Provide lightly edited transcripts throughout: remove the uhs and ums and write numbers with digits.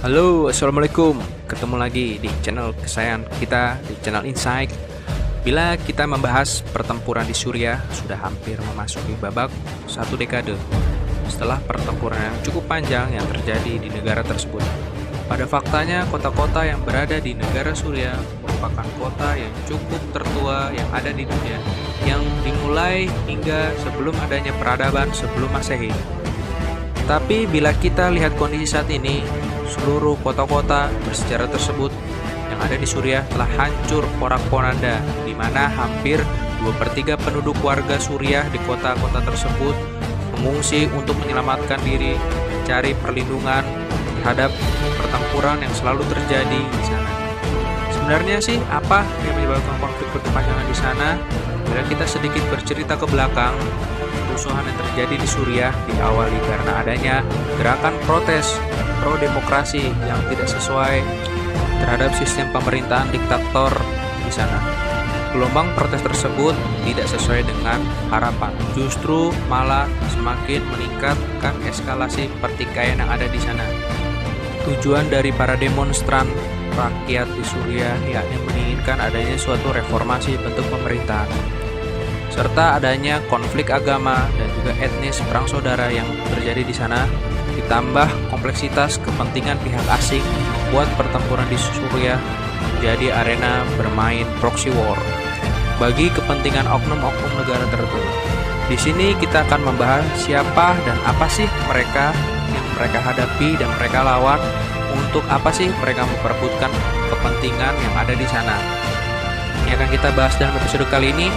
Halo, Assalamualaikum. Ketemu lagi di channel kesayangan kita, di channel Insight. Bila kita membahas pertempuran di Suriah, sudah hampir memasuki babak satu dekade setelah pertempuran yang cukup panjang yang terjadi di negara tersebut. Pada faktanya, kota-kota yang berada di negara Suriah merupakan kota yang cukup tertua yang ada di dunia, yang dimulai hingga sebelum adanya peradaban sebelum Masehi. Tapi bila kita lihat kondisi saat ini, seluruh kota-kota bersejarah tersebut yang ada di Suriah telah hancur porak-poranda, di mana hampir 2/3 penduduk warga Suriah di kota-kota tersebut mengungsi untuk menyelamatkan diri, mencari perlindungan terhadap pertempuran yang selalu terjadi di sana. Sebenarnya sih apa yang menyebabkan konflik berkepanjangan di sana? Bila kita sedikit bercerita ke belakang, kerusuhan yang terjadi di Suriah diawali karena adanya gerakan protes pro-demokrasi yang tidak sesuai terhadap sistem pemerintahan diktator di sana. Gelombang protes tersebut tidak sesuai dengan harapan, justru malah semakin meningkatkan eskalasi pertikaian yang ada di sana. Tujuan dari para demonstran rakyat di Suriah yakni menginginkan adanya suatu reformasi bentuk pemerintahan, serta adanya konflik agama dan juga etnis perang saudara yang terjadi di sana, ditambah kompleksitas kepentingan pihak asing membuat pertempuran di Suriah menjadi arena bermain proxy war bagi kepentingan oknum-oknum negara tertentu. Di sini kita akan membahas siapa dan apa sih mereka yang mereka hadapi dan mereka lawan, untuk apa sih mereka memperebutkan kepentingan yang ada di sana. Yang akan kita bahas dalam episode kali ini,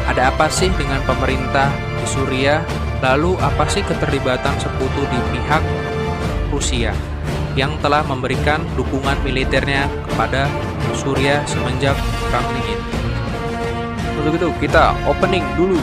ada apa sih dengan pemerintah di Suriah, lalu apa sih keterlibatan sekutu di pihak Rusia yang telah memberikan dukungan militernya kepada Suriah semenjak Perang Dingin. Untuk itu kita opening dulu.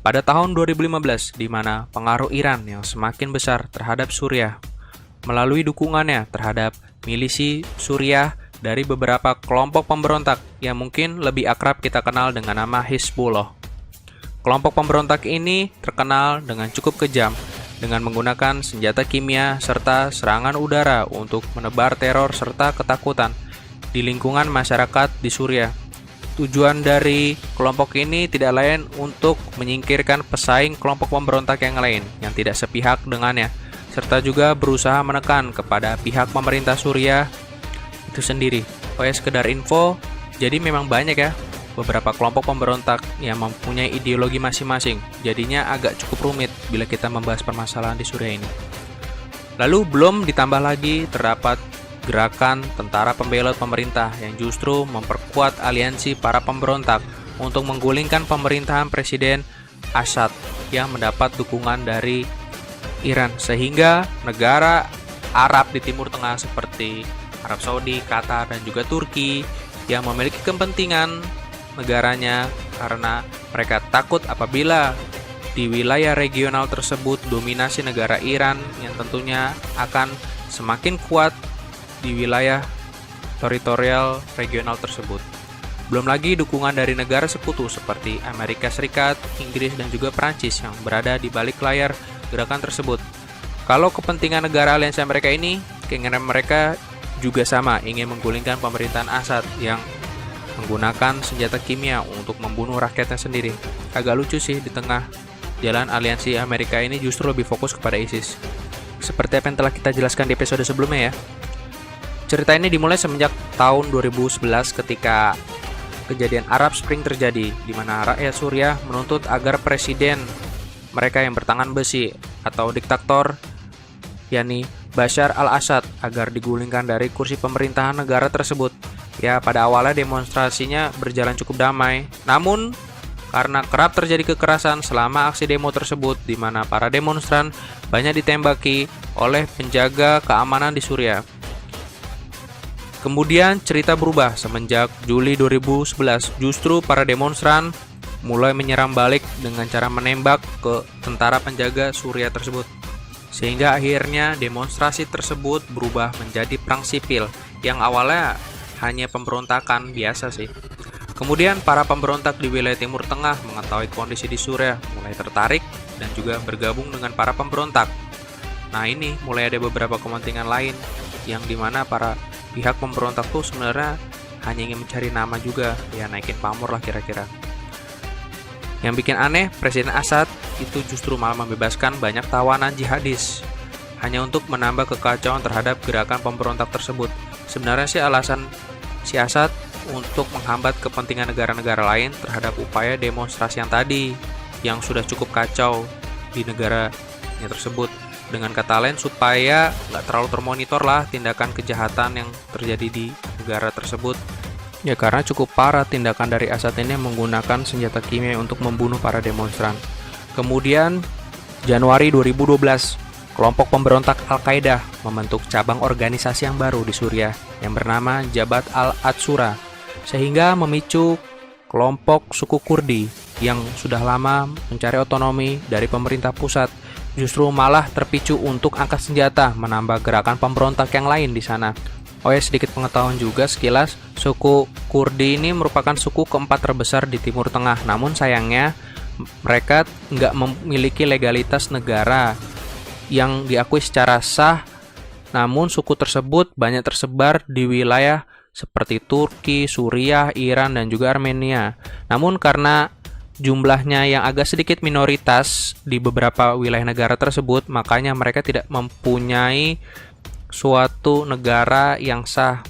Pada tahun 2015, di mana pengaruh Iran yang semakin besar terhadap Suriah melalui dukungannya terhadap milisi Suriah dari beberapa kelompok pemberontak yang mungkin lebih akrab kita kenal dengan nama Hizbullah. Kelompok pemberontak ini terkenal dengan cukup kejam dengan menggunakan senjata kimia serta serangan udara untuk menebar teror serta ketakutan di lingkungan masyarakat di Suriah. Tujuan dari kelompok ini tidak lain untuk menyingkirkan pesaing kelompok pemberontak yang lain yang tidak sepihak dengannya, serta juga berusaha menekan kepada pihak pemerintah Suriah itu sendiri. Oh ya, sekedar info, jadi memang banyak ya beberapa kelompok pemberontak yang mempunyai ideologi masing-masing, jadinya agak cukup rumit bila kita membahas permasalahan di Suriah ini. Lalu belum ditambah lagi terdapat gerakan tentara pembela pemerintah yang justru memperkuat aliansi para pemberontak untuk menggulingkan pemerintahan Presiden Assad yang mendapat dukungan dari Iran, sehingga negara Arab di Timur Tengah seperti Arab Saudi, Qatar, dan juga Turki yang memiliki kepentingan negaranya karena mereka takut apabila di wilayah regional tersebut dominasi negara Iran yang tentunya akan semakin kuat di wilayah teritorial regional tersebut. Belum lagi dukungan dari negara sekutu seperti Amerika Serikat, Inggris, dan juga Prancis yang berada di balik layar gerakan tersebut. Kalau kepentingan negara aliansi mereka ini, keinginan mereka juga sama, ingin menggulingkan pemerintahan Assad yang menggunakan senjata kimia untuk membunuh rakyatnya sendiri. Agak lucu sih, di tengah jalan aliansi Amerika ini justru lebih fokus kepada ISIS. Seperti apa yang telah kita jelaskan di episode sebelumnya ya. Cerita ini dimulai semenjak tahun 2011 ketika kejadian Arab Spring terjadi, di mana rakyat Suriah menuntut agar presiden mereka yang bertangan besi atau diktator, yakni Bashar al-Assad, agar digulingkan dari kursi pemerintahan negara tersebut. Ya, pada awalnya demonstrasinya berjalan cukup damai, namun karena kerap terjadi kekerasan selama aksi demo tersebut, di mana para demonstran banyak ditembaki oleh penjaga keamanan di Suriah. Kemudian cerita berubah semenjak Juli 2011, justru para demonstran mulai menyerang balik dengan cara menembak ke tentara penjaga Suriah tersebut. Sehingga akhirnya demonstrasi tersebut berubah menjadi perang sipil yang awalnya hanya pemberontakan biasa sih. Kemudian para pemberontak di wilayah Timur Tengah mengetahui kondisi di Suriah mulai tertarik dan juga bergabung dengan para pemberontak. Nah, ini mulai ada beberapa kepentingan lain yang dimana para pihak pemberontak tuh sebenarnya hanya ingin mencari nama juga, ya naikin pamor lah kira-kira. Yang bikin aneh, Presiden Assad itu justru malah membebaskan banyak tawanan jihadis hanya untuk menambah kekacauan terhadap gerakan pemberontak tersebut. Sebenarnya sih alasan si Assad untuk menghambat kepentingan negara-negara lain terhadap upaya demonstrasi yang tadi yang sudah cukup kacau di negaranya tersebut. Dengan kata lain, supaya nggak terlalu termonitor lah tindakan kejahatan yang terjadi di negara tersebut. Ya, karena cukup parah tindakan dari Assad ini menggunakan senjata kimia untuk membunuh para demonstran. Kemudian, Januari 2012, kelompok pemberontak Al-Qaeda membentuk cabang organisasi yang baru di Suriah yang bernama Jabhat al-Ansura, sehingga memicu kelompok suku Kurdi yang sudah lama mencari otonomi dari pemerintah pusat justru malah terpicu untuk angkat senjata menambah gerakan pemberontak yang lain di sana. Oh ya, sedikit pengetahuan juga sekilas, suku Kurdi ini merupakan suku keempat terbesar di Timur Tengah. Namun sayangnya mereka nggak memiliki legalitas negara yang diakui secara sah. Namun suku tersebut banyak tersebar di wilayah seperti Turki, Suriah, Iran, dan juga Armenia. Namun karena jumlahnya yang agak sedikit minoritas di beberapa wilayah negara tersebut, makanya mereka tidak mempunyai suatu negara yang sah.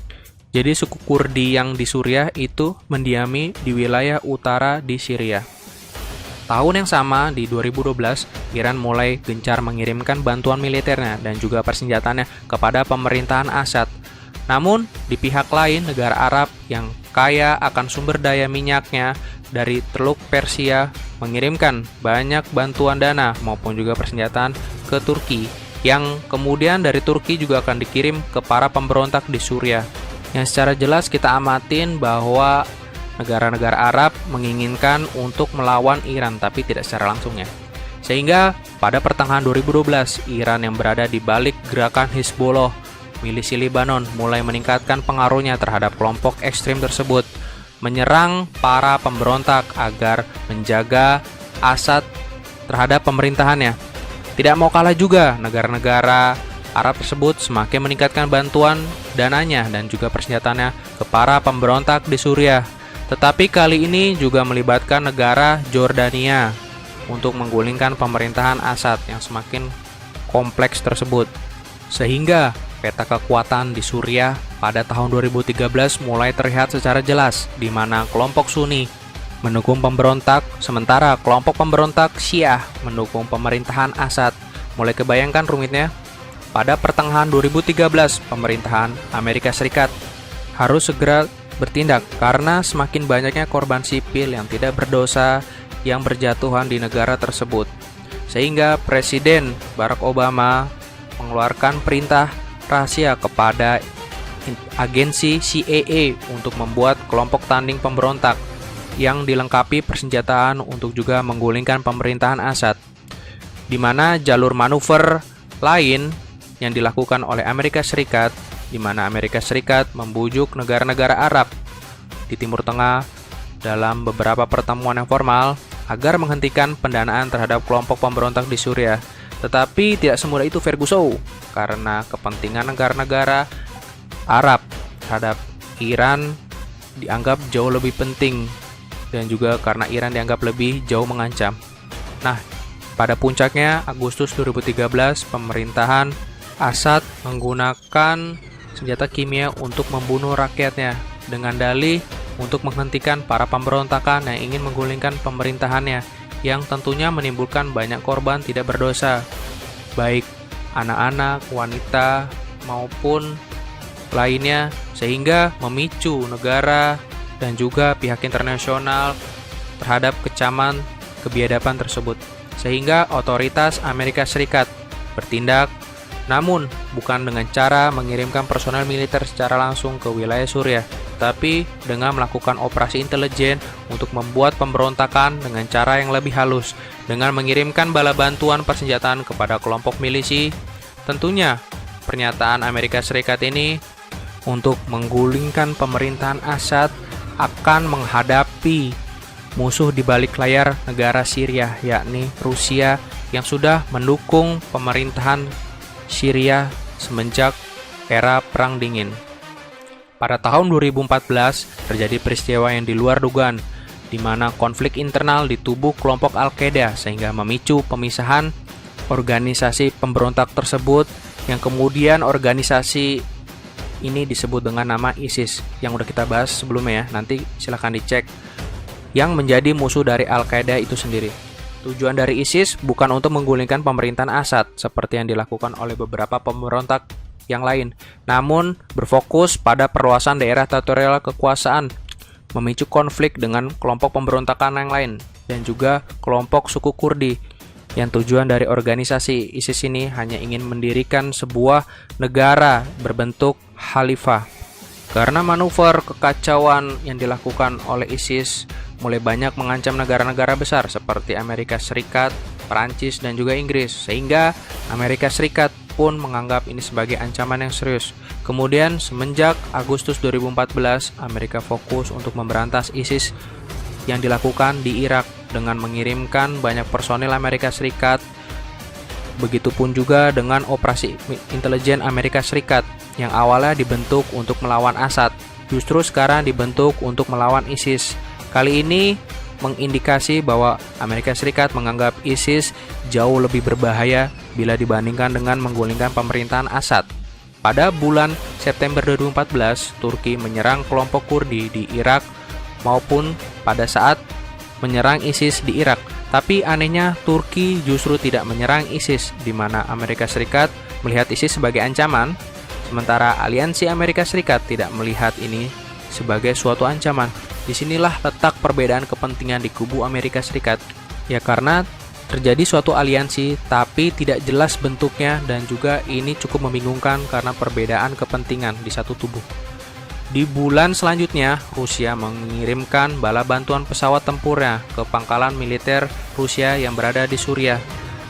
Jadi suku Kurdi yang di Suriah itu mendiami di wilayah utara di Syria. Tahun yang sama, di 2012, Iran mulai gencar mengirimkan bantuan militernya dan juga persenjataannya kepada pemerintahan Assad. Namun, di pihak lain, negara Arab yang kaya akan sumber daya minyaknya dari Teluk Persia mengirimkan banyak bantuan dana maupun juga persenjataan ke Turki, yang kemudian dari Turki juga akan dikirim ke para pemberontak di Suriah. Yang secara jelas kita amatin bahwa negara-negara Arab menginginkan untuk melawan Iran, tapi tidak secara langsung ya. Sehingga pada pertengahan 2012, Iran yang berada di balik gerakan Hizbullah, milisi Lebanon, mulai meningkatkan pengaruhnya terhadap kelompok ekstrim tersebut, menyerang para pemberontak agar menjaga Assad terhadap pemerintahannya. Tidak mau kalah juga, negara-negara Arab tersebut semakin meningkatkan bantuan dananya dan juga persenjataannya ke para pemberontak di Suriah. Tetapi kali ini juga melibatkan negara Jordania untuk menggulingkan pemerintahan Assad yang semakin kompleks tersebut. Sehingga peta kekuatan di Suriah pada tahun 2013 mulai terlihat secara jelas, di mana kelompok Sunni mendukung pemberontak, sementara kelompok pemberontak Syiah mendukung pemerintahan Assad. Mulai kebayangkan rumitnya? Pada pertengahan 2013, pemerintahan Amerika Serikat harus segera bertindak karena semakin banyaknya korban sipil yang tidak berdosa yang berjatuhan di negara tersebut. Sehingga Presiden Barack Obama mengeluarkan perintah rahasia kepada agensi CIA untuk membuat kelompok tanding pemberontak yang dilengkapi persenjataan untuk juga menggulingkan pemerintahan Assad, di mana jalur manuver lain yang dilakukan oleh Amerika Serikat, di mana Amerika Serikat membujuk negara-negara Arab di Timur Tengah dalam beberapa pertemuan yang formal agar menghentikan pendanaan terhadap kelompok pemberontak di Suriah. Tetapi tidak semudah itu Ferguson, karena kepentingan negara-negara Arab terhadap Iran dianggap jauh lebih penting, dan juga karena Iran dianggap lebih jauh mengancam. Nah, pada puncaknya Agustus 2013, pemerintahan Assad menggunakan senjata kimia untuk membunuh rakyatnya dengan dalih untuk menghentikan para pemberontakan yang ingin menggulingkan pemerintahannya, yang tentunya menimbulkan banyak korban tidak berdosa, baik anak-anak, wanita, maupun lainnya, sehingga memicu negara dan juga pihak internasional terhadap kecaman kebiadaban tersebut. Sehingga otoritas Amerika Serikat bertindak, namun bukan dengan cara mengirimkan personel militer secara langsung ke wilayah Suriah, tapi dengan melakukan operasi intelijen untuk membuat pemberontakan dengan cara yang lebih halus, dengan mengirimkan bala bantuan persenjataan kepada kelompok milisi. Tentunya pernyataan Amerika Serikat ini untuk menggulingkan pemerintahan Assad akan menghadapi musuh di balik layar negara Syria, yakni Rusia, yang sudah mendukung pemerintahan Syria semenjak era Perang Dingin. Pada tahun 2014 terjadi peristiwa yang di luar dugaan, di mana konflik internal di tubuh kelompok Al-Qaeda sehingga memicu pemisahan organisasi pemberontak tersebut, yang kemudian organisasi ini disebut dengan nama ISIS, yang udah kita bahas sebelumnya ya, nanti silahkan dicek, yang menjadi musuh dari Al-Qaeda itu sendiri. Tujuan dari ISIS bukan untuk menggulingkan pemerintahan Assad seperti yang dilakukan oleh beberapa pemberontak yang lain, namun berfokus pada perluasan daerah teritorial kekuasaan, memicu konflik dengan kelompok pemberontakan yang lain, dan juga kelompok suku Kurdi, yang tujuan dari organisasi ISIS ini hanya ingin mendirikan sebuah negara berbentuk khalifah. Karena manuver kekacauan yang dilakukan oleh ISIS mulai banyak mengancam negara-negara besar seperti Amerika Serikat, Perancis, dan juga Inggris, sehingga Amerika Serikat pun menganggap ini sebagai ancaman yang serius. Kemudian semenjak Agustus 2014, Amerika fokus untuk memberantas ISIS yang dilakukan di Irak dengan mengirimkan banyak personil Amerika Serikat. Begitupun juga dengan operasi intelijen Amerika Serikat yang awalnya dibentuk untuk melawan Assad, justru sekarang dibentuk untuk melawan ISIS. Kali ini mengindikasi bahwa Amerika Serikat menganggap ISIS jauh lebih berbahaya bila dibandingkan dengan menggulingkan pemerintahan Assad. Pada bulan September 2014, Turki menyerang kelompok Kurdi di Irak maupun pada saat menyerang ISIS di Irak. Tapi anehnya Turki justru tidak menyerang ISIS, di mana Amerika Serikat melihat ISIS sebagai ancaman, sementara aliansi Amerika Serikat tidak melihat ini sebagai suatu ancaman. Disinilah letak perbedaan kepentingan di kubu Amerika Serikat. Ya karena terjadi suatu aliansi tapi tidak jelas bentuknya, dan juga ini cukup membingungkan karena perbedaan kepentingan di satu tubuh. Di bulan selanjutnya, Rusia mengirimkan bala bantuan pesawat tempurnya ke pangkalan militer Rusia yang berada di Suriah.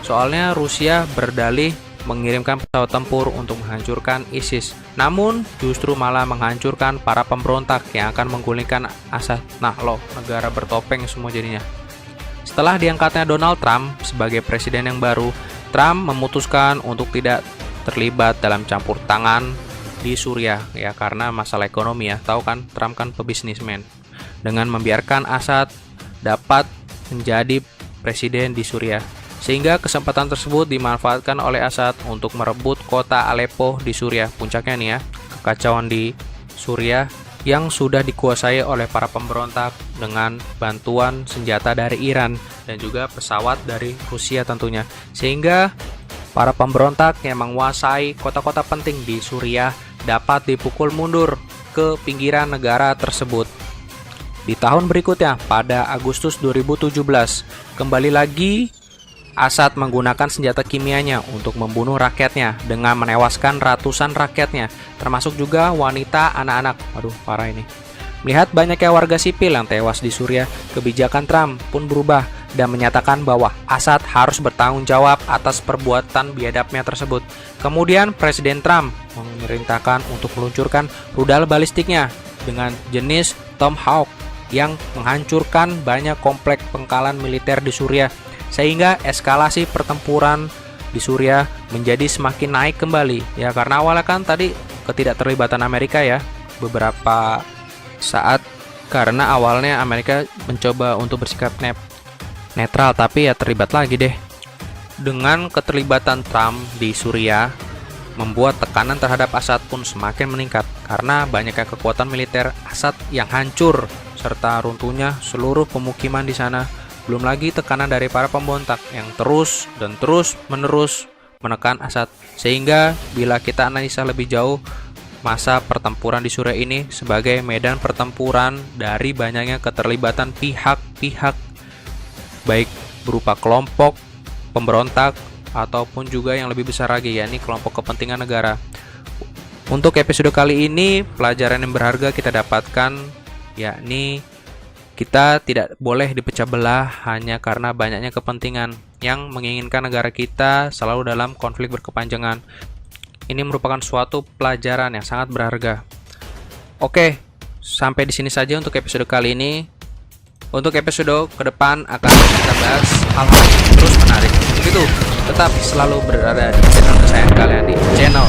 Soalnya Rusia berdalih mengirimkan pesawat tempur untuk menghancurkan ISIS, namun justru malah menghancurkan para pemberontak yang akan menggulingkan Assad. Nah loh, negara bertopeng semua jadinya. Setelah diangkatnya Donald Trump sebagai presiden yang baru, Trump memutuskan untuk tidak terlibat dalam campur tangan di Suriah, ya karena masalah ekonomi ya, tahu kan Trump kan pebisnismen, dengan membiarkan Assad dapat menjadi presiden di Suriah. Sehingga kesempatan tersebut dimanfaatkan oleh Assad untuk merebut kota Aleppo di Suriah. Puncaknya nih ya, kekacauan di Suriah yang sudah dikuasai oleh para pemberontak dengan bantuan senjata dari Iran dan juga pesawat dari Rusia tentunya. Sehingga para pemberontak yang menguasai kota-kota penting di Suriah dapat dipukul mundur ke pinggiran negara tersebut. Di tahun berikutnya, pada Agustus 2017, kembali lagi Assad menggunakan senjata kimianya untuk membunuh rakyatnya dengan menewaskan ratusan rakyatnya, termasuk juga wanita, anak-anak. Aduh, parah ini. Melihat banyaknya warga sipil yang tewas di Suriah, kebijakan Trump pun berubah dan menyatakan bahwa Assad harus bertanggung jawab atas perbuatan biadabnya tersebut. Kemudian Presiden Trump memerintahkan untuk meluncurkan rudal balistiknya dengan jenis Tomahawk yang menghancurkan banyak komplek pangkalan militer di Suriah, sehingga eskalasi pertempuran di Suriah menjadi semakin naik kembali. Ya karena awalnya kan tadi ketidakterlibatan Amerika ya beberapa saat, karena awalnya Amerika mencoba untuk bersikap netral, tapi ya terlibat lagi deh. Dengan keterlibatan Trump di Suriah, membuat tekanan terhadap Assad pun semakin meningkat karena banyaknya kekuatan militer Assad yang hancur serta runtuhnya seluruh pemukiman di sana. Belum lagi tekanan dari para pemberontak yang terus dan terus menerus menekan Assad. Sehingga bila kita analisa lebih jauh, masa pertempuran di Suriah ini sebagai medan pertempuran dari banyaknya keterlibatan pihak-pihak, baik berupa kelompok pemberontak ataupun juga yang lebih besar lagi, yakni kelompok kepentingan negara. Untuk episode kali ini, pelajaran yang berharga kita dapatkan, yakni kita tidak boleh dipecah belah hanya karena banyaknya kepentingan yang menginginkan negara kita selalu dalam konflik berkepanjangan. Ini merupakan suatu pelajaran yang sangat berharga. Oke, sampai di sini saja untuk episode kali ini. Untuk episode ke depan akan kita bahas hal-hal yang terus menarik. Begitu, tetap selalu berada di channel kesayangan kalian, di channel